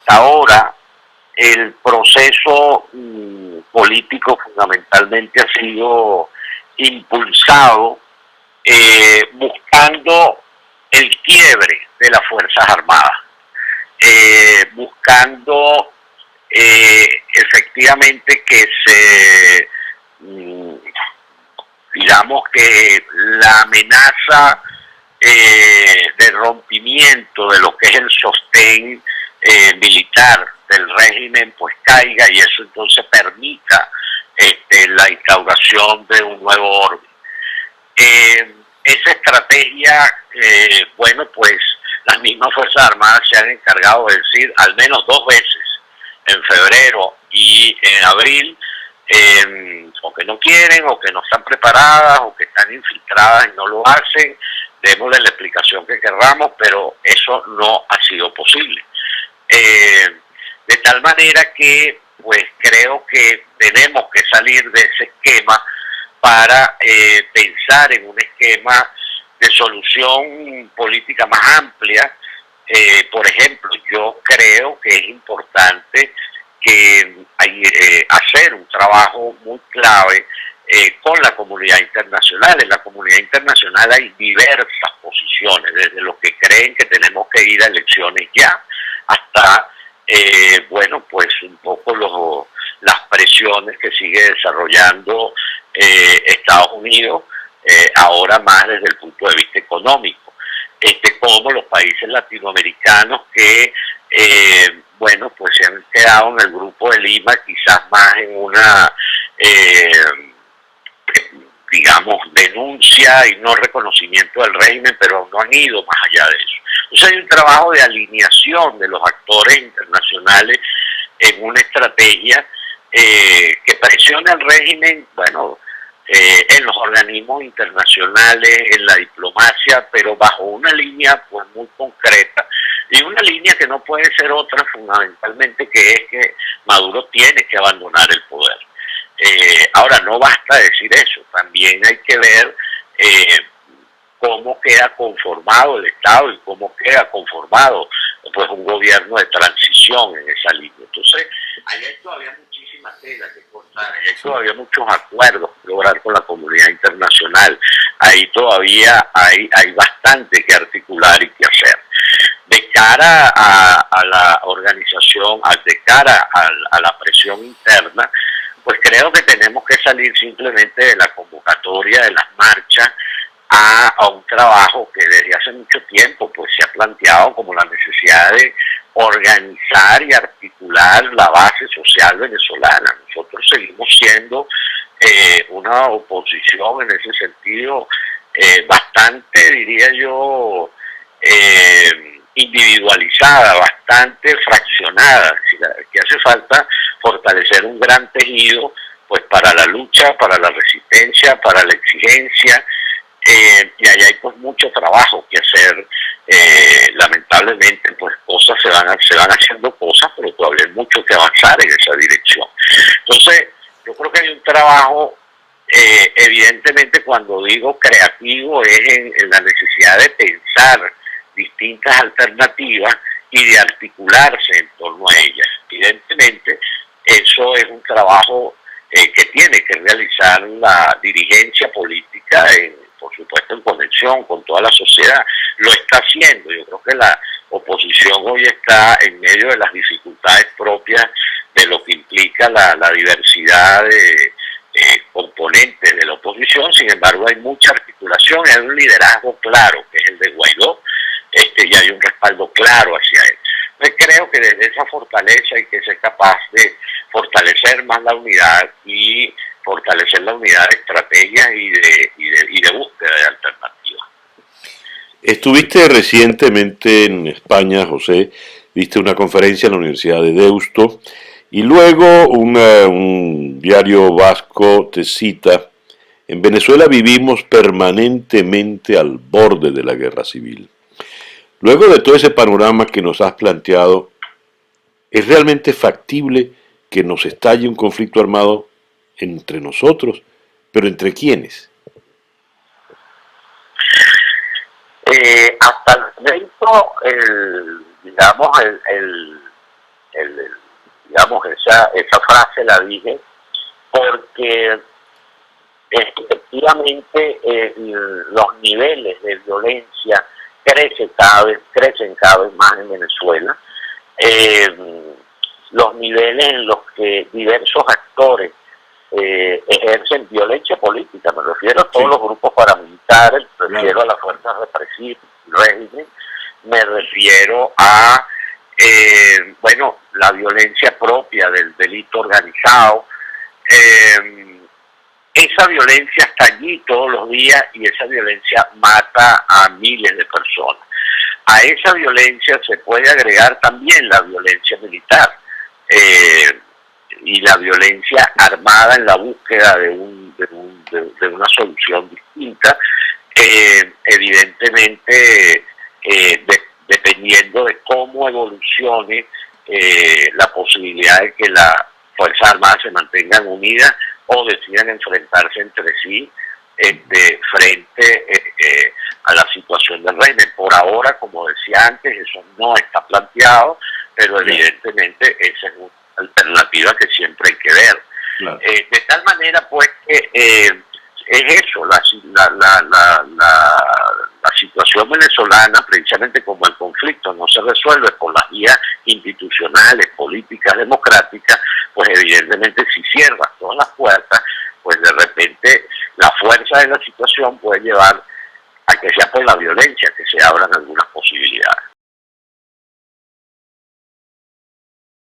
hasta ahora el proceso político fundamentalmente ha sido impulsado buscando el quiebre de las Fuerzas Armadas, buscando efectivamente que digamos que la amenaza de rompimiento de lo que es el sostén militar del régimen pues caiga y eso entonces permita la instauración de un nuevo orden. Esa estrategia, bueno, pues las mismas Fuerzas Armadas se han encargado de decir al menos 2 veces, en febrero y en abril, o que no quieren, o que no están preparadas, o que están infiltradas y no lo hacen, démosle la explicación que querramos, pero eso no ha sido posible. De tal manera que, pues creo que tenemos que salir de ese esquema para pensar en un esquema de solución política más amplia. Por ejemplo, yo creo que es importante que hacer un trabajo muy clave con la comunidad internacional. En la comunidad internacional hay diversas posiciones, desde los que creen que tenemos que ir a elecciones ya, hasta, bueno, pues un poco las presiones que sigue desarrollando Estados Unidos, ahora más desde el punto de vista económico, como los países latinoamericanos que, bueno, pues se han quedado en el grupo de Lima, quizás más en una, digamos, denuncia y no reconocimiento del régimen, pero no han ido más allá de eso. Entonces hay un trabajo de alineación de los actores internacionales en una estrategia que presione al régimen, bueno, en los organismos internacionales, en la diplomacia, pero bajo una línea pues muy concreta, y una línea que no puede ser otra fundamentalmente, que es que Maduro tiene que abandonar el poder. Ahora, no basta decir eso, también hay que ver cómo queda conformado el Estado y cómo queda conformado pues un gobierno de transición en esa línea. Entonces, ahí hay todavía muchísima tela que cortar, ahí hay todavía muchos acuerdos que lograr con la comunidad internacional, ahí todavía hay bastante que articular y que hacer. De cara a la organización, de cara a la presión interna, pues creo que tenemos que salir simplemente de la convocatoria, de las marchas, a un trabajo que desde hace mucho tiempo pues se ha planteado como la necesidad de organizar y articular la base social venezolana. Nosotros seguimos siendo una oposición en ese sentido bastante, diría yo, individualizada, bastante fraccionada, que hace falta fortalecer un gran tejido pues para la lucha, para la resistencia, para la exigencia, y ahí hay pues mucho trabajo que hacer. Lamentablemente pues cosas se van haciendo cosas, pero todavía hay mucho que avanzar en esa dirección. Entonces yo creo que hay un trabajo, evidentemente cuando digo creativo es en la necesidad de pensar distintas alternativas y de articularse en torno a ellas. Evidentemente eso es un trabajo que tiene que realizar la dirigencia política, por supuesto en conexión con toda la sociedad. Lo está haciendo. Yo creo que la oposición hoy está en medio de las dificultades propias de lo que implica la diversidad de componentes de la oposición. Sin embargo, hay mucha articulación, hay un liderazgo claro, que es el de Guaidó, y hay un respaldo claro hacia él. Entonces creo que desde esa fortaleza hay que ser capaz de fortalecer más la unidad y fortalecer la unidad de estrategias y de búsqueda de alternativas. Estuviste recientemente en España, José, diste una conferencia en la Universidad de Deusto y luego un diario vasco te cita: en Venezuela vivimos permanentemente al borde de la guerra civil. Luego de todo ese panorama que nos has planteado, ¿es realmente factible que nos estalle un conflicto armado entre nosotros? ¿Pero entre quiénes? Hasta el momento, digamos, digamos, esa frase la dije porque efectivamente los niveles de violencia crecen cada vez más en Venezuela. Los niveles en los que diversos actores ejercen violencia política, me refiero a todos los grupos paramilitares, me refiero a las fuerzas represivas, régimen, me refiero a bueno, la violencia propia del delito organizado. Esa violencia está allí todos los días y esa violencia mata a miles de personas. A esa violencia se puede agregar también la violencia militar y la violencia armada en la búsqueda de una solución distinta, evidentemente dependiendo de cómo evolucione la posibilidad de que las Fuerzas Armadas se mantengan unidas o decidan enfrentarse entre sí frente a la situación del régimen. Por ahora, como decía antes, eso no está planteado, pero evidentemente esa es una alternativa que siempre hay que ver. Claro. De tal manera, pues, que es eso, la situación venezolana, precisamente como el conflicto no se resuelve por las vías institucionales, políticas, democráticas, pues evidentemente si cierras todas las puertas, pues de repente la fuerza de la situación puede llevar a que sea por la violencia que se abran algunas posibilidades.